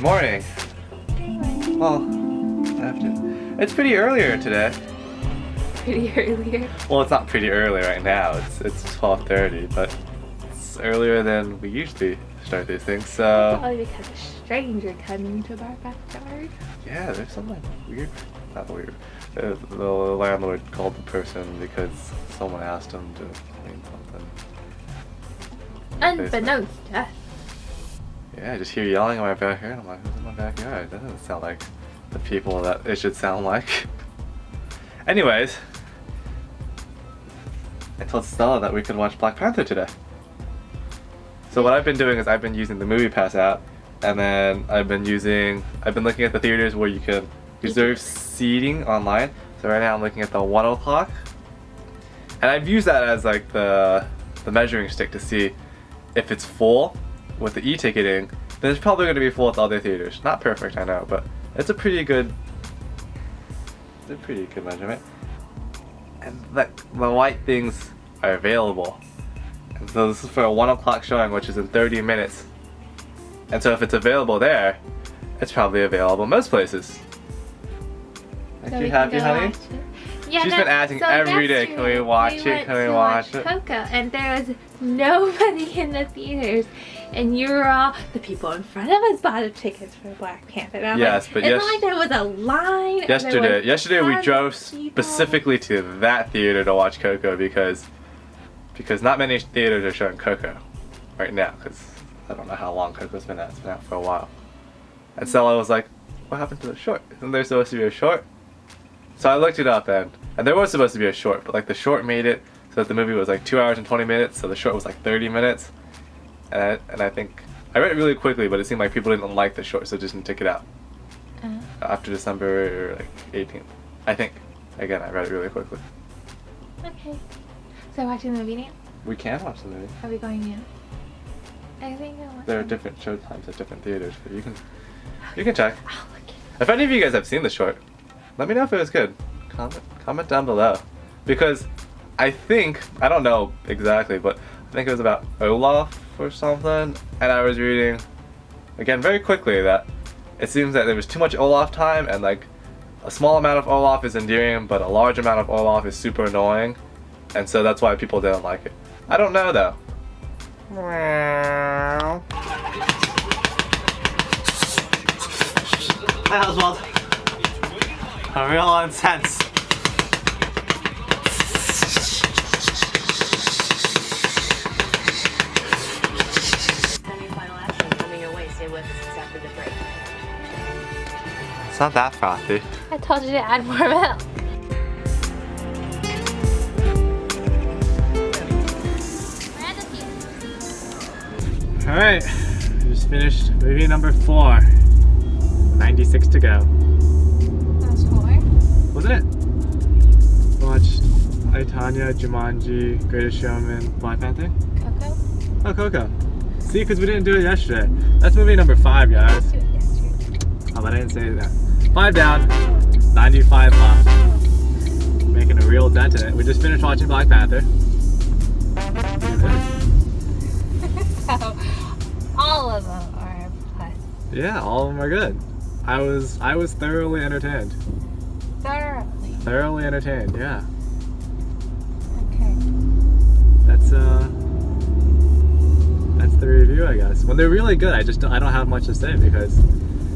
Morning. Well, it's pretty earlier today. Pretty earlier? Well, it's not pretty early right now. It's 12:30, but it's earlier than we usually start these things. So Probably because a stranger coming to our backyard. yeah, there's something weird. Not weird. The landlord called the person because someone asked him to clean something. Unbeknownst to us. Yeah, I just hear yelling in my backyard. I'm like, who's in my backyard? That doesn't sound like the people that it should sound like. Anyways, I told Stella that we could watch Black Panther today. So what I've been doing is I've been using the Movie Pass app, and then I've been looking at the theaters where you can reserve seating online. So right now I'm looking at the 1 o'clock, and I've used that as like the measuring stick to see if it's full with the e-ticketing. Then it's probably going to be full at the other theaters. Not perfect, I know, but it's a pretty good measurement. And the white things are available. And so this is for a 1 o'clock showing, which is in 30 minutes. And so if it's available there, it's probably available most places. Aren't you happy, honey? Yeah, She's been asking every day, can we watch it? Can we watch it? Coco, and there was nobody in the theaters, and you were all the people in front of us bought tickets for Black Panther. And I'm yes, like, but it's not like there was a line. Yesterday we drove specifically to that theater to watch Coco because not many theaters are showing Coco right now. Because I don't know how long Coco's been out. It's been out for a while. And Stella was like, "What happened to the short? Isn't there supposed to be a short?" So I looked it up and there was supposed to be a short, but like the short made it so that the movie was like 2 hours and 20 minutes, so the short was like 30 minutes. And I think I read it really quickly, but it seemed like people didn't like the short, so just didn't take it out after December like 18th. I think. Again, I read it really quickly. Okay. So watching the movie now? We can watch the movie. Are we going now? I think I want. There are different show times at different theaters, but you can check. I'll look at it. If any of you guys have seen the short, let me know if it was good. Comment down below. Because I don't know exactly, but I think it was about Olaf or something. And I was reading, again very quickly, that it seems that there was too much Olaf time, and like a small amount of Olaf is endearing, but a large amount of Olaf is super annoying. And so that's why people didn't like it. I don't know though. Hi Oswald. A real intense. Semi-final action coming your way. Stay with us after the break. It's not that frothy. I told you to add more milk. Alright, we just finished movie number 4. 96 to go. That's 4. Wasn't it? We watched I, Tonya, Jumanji, Greatest Showman, Black Panther? Coco? Oh, Coco. See, because we didn't do it yesterday. That's movie number 5, guys. Do it yesterday. Oh, but I didn't say that. 5 down, 95 left. Making a real dent in it. We just finished watching Black Panther. So, all of them are a plus. Yeah, all of them are good. I was thoroughly entertained. Thoroughly. Thoroughly entertained, yeah. Okay. That's the review, I guess. When they're really good, I don't have much to say because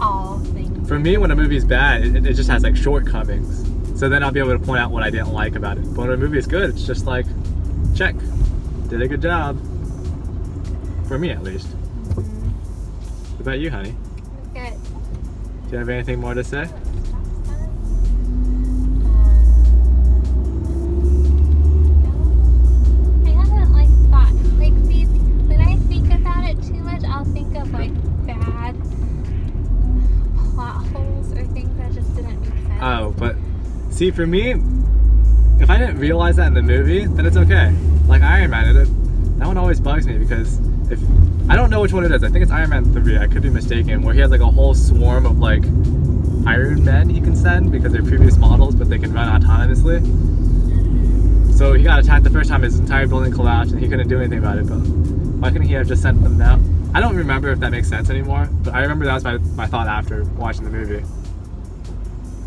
All things. for me, when a movie's bad, it just has like shortcomings. So then I'll be able to point out what I didn't like about it. But when a movie is good, it's just like, check, did a good job. For me, at least. What about you, honey? Good. Do you have anything more to say? I haven't thought. See, when I think about it too much, I'll think of bad plot holes or things that just didn't make sense. Oh, but see, for me, if I didn't realize that in the movie, then it's okay. Like Iron Man, that one always bugs me because I don't know which one it is. I think it's Iron Man 3. I could be mistaken. Where he has like a whole swarm of like Iron Men he can send because they're previous models, but they can run autonomously. So he got attacked the first time. His entire building collapsed, and he couldn't do anything about it. But Why couldn't he have just sent them out? I don't remember if that makes sense anymore, but I remember that was my thought after watching the movie.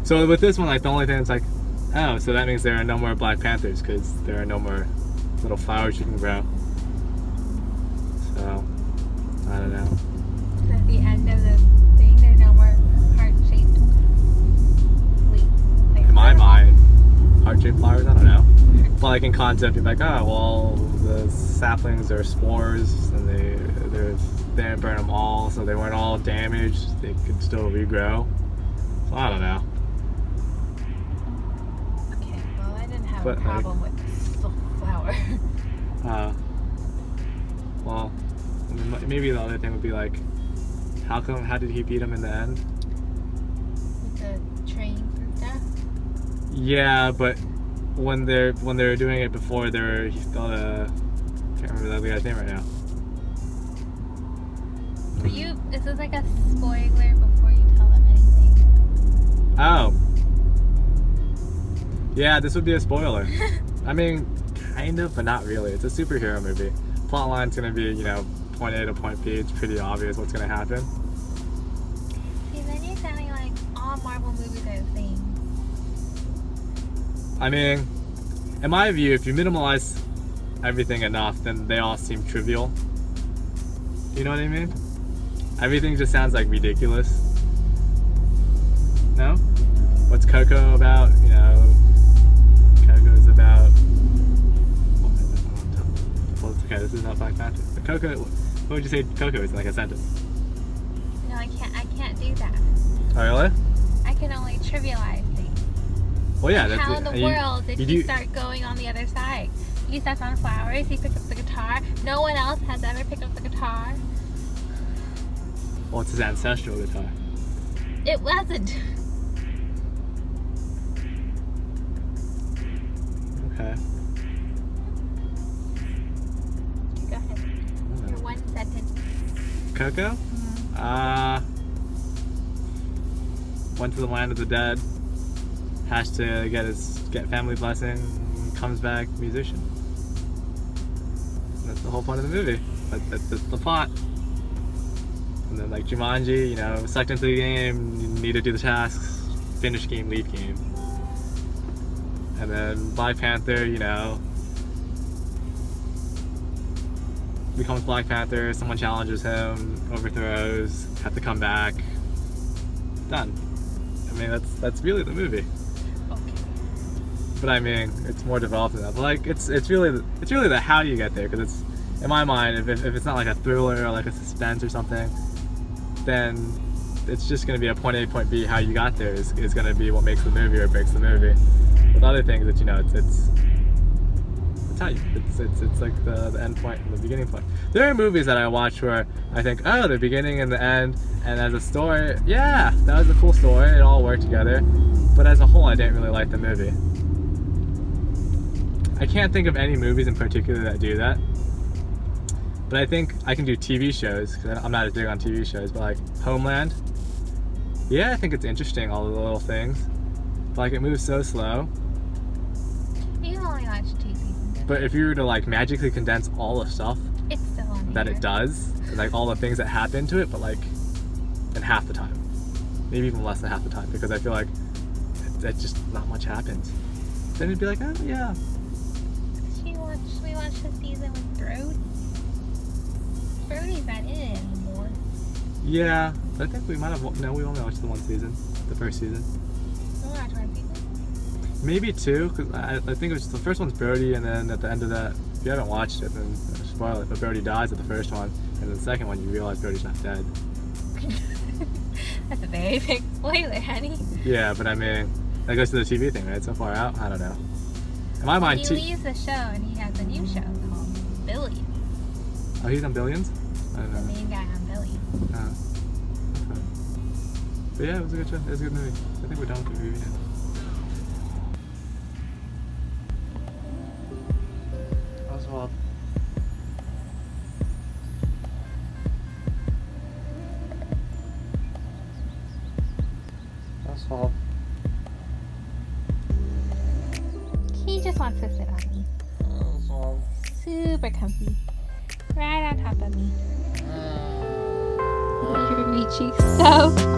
So with this one, like the only thing that's like, oh, so that means there are no more Black Panthers because there are no more little flowers you can grow. So, I don't know. At the end of the thing, there are no more heart-shaped leaves. In my mind, heart-shaped flowers, I don't know. But like in concept, you're like, oh, well, the saplings are spores and they didn't burn them all, so they weren't all damaged. They could still regrow. So I don't know. Okay, well, I didn't have But, a problem with the flower. Well, I mean, maybe the other thing would be like, how did he beat him in the end? With the train stuff? Yeah, but when they were doing it before, he thought can't remember the other guy's name right now. This is like a spoiler before you tell them anything. Oh. Yeah, this would be a spoiler. I mean, kind of, but not really. It's a superhero movie. Plotline's gonna be, point A to point B. It's pretty obvious what's gonna happen. See, then you're sounding like all Marvel movies are the same. I mean, in my view, if you minimalize everything enough, then they all seem trivial. You know what I mean? Everything just sounds like ridiculous. No? What's Coco about? Coco's about... Well, it's okay, this is not Black Panther. But Coco, what would you say Coco is in like a sentence? No, I can't do that. Oh, really? I can only trivialize things. Well, yeah, that's How in the world did you he start going on the other side? He stepped on flowers, he picked up the guitar. No one else has ever picked up the guitar. Well, it's his ancestral guitar. It wasn't. Okay. Go ahead. Your one sentence. Coco? Went to the land of the dead. Has to get family blessing. Comes back musician. That's the whole point of the movie. That's the plot. And then like Jumanji, sucked into the game, you need to do the tasks, finish game, leave game. And then Black Panther, becomes Black Panther, someone challenges him, overthrows, have to come back. Done. I mean, that's really the movie. Okay. But I mean, it's more developed than that. But like, it's really the how you get there, because it's, in my mind, if it's not like a thriller or like a suspense or something, then it's just going to be a point A, point B. How you got there is going to be what makes the movie or breaks the movie. With other things that it's how you, it's like the end point and the beginning point. There are movies that I watch where I think, oh, the beginning and the end, and as a story, yeah, that was a cool story. It all worked together. But as a whole, I didn't really like the movie. I can't think of any movies in particular that do that. But I think I can do TV shows, because I'm not as big on TV shows, but like Homeland, yeah, I think it's interesting, all the little things. But like, it moves so slow. You only watched 2 seasons. But if you were to like magically condense all the stuff It's still on that here. it does, and like all the things that happen to it, but like in half the time. Maybe even less than half the time, because I feel like that just not much happens. Then it'd be like, oh yeah. We watched the season with Brody. Brody's not in it anymore. Yeah, I think we might have, no, we only watched the one season, the first season. We watched 1 season. Maybe 2, because I think it was the first one's Brody, and then at the end of that, if you haven't watched it, then spoil it, but Brody dies at the first one, and then the second one you realize Brody's not dead. That's a very big spoiler, honey. Yeah, but I mean, that goes to the TV thing, right? So far out? I don't know. In my mind, He leaves the show and he has a new show called Billy. Oh, he's on Billions? I don't The know. main guy on Billy. Okay. But yeah, it was a good show. It was a good movie. I think we're done with the movie now. Oswald. Oswald. He just wants to sit on me. Oswald. Super comfy. Right on top of me. You're reaching so